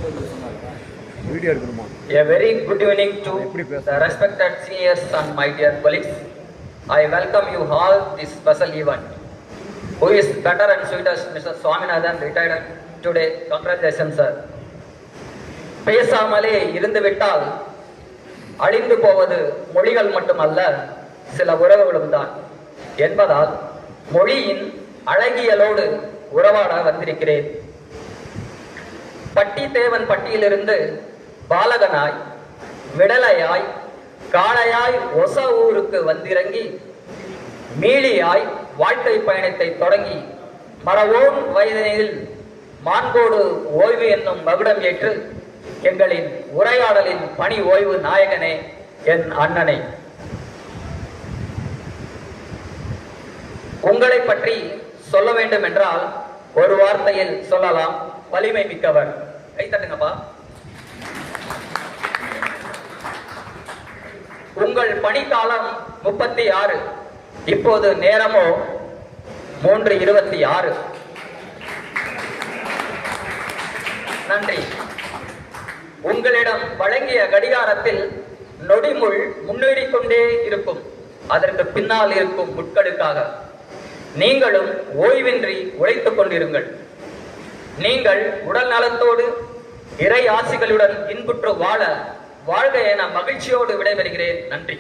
A very good evening to the respected seniors and my dear colleagues. I welcome you all this special event. Who is better and sweetest, Mr. Swaminathan, retired today. Congratulations, sir. பேசாமலே இருந்துவிட்டால் அழிந்து போவது மொழிகள் மட்டுமல்ல, சில உறவுகளும் தான் என்பதால் மொழியின் அழகியலோடு உறவாட வந்திருக்கிறேன். பட்டி தேவன் பட்டியிலிருந்து பாலகனாய் விடலையாய் காளையாய் ஒச ஊருக்கு வந்திறங்கி மீளியாய் வாழ்க்கை பயணத்தை தொடங்கி மரவோன் வயதினில் மாண்போடு ஓய்வு என்னும் மகுடம் ஏற்று எங்களின் உரையாடலின் பணி ஓய்வு நாயகனே, என் அண்ணனை, உங்களை பற்றி சொல்ல வேண்டும் என்றால் ஒரு வார்த்தையில் சொல்லலாம், வலிமை மிக்கவர். கைத்தட்டுங்கப்பா. உங்கள் பணிக்காலம் 36, இப்போது நேரமோ 3:26. நன்றி. உங்களிடம் வழங்கிய கடிகாரத்தில் நொடிமுள் முன்னேறிக் கொண்டே இருக்கும். அதற்கு பின்னால் இருக்கும் முட்களுக்காக நீங்களும் ஓய்வின்றி உழைத்துக் கொண்டிருங்கள். நீங்கள் உடல் நலத்தோடு இறை ஆசிகளுடன் இன்புற்று வாழ வாழ்க என மகிழ்ச்சியோடு விடைபெறுகிறேன். நன்றி.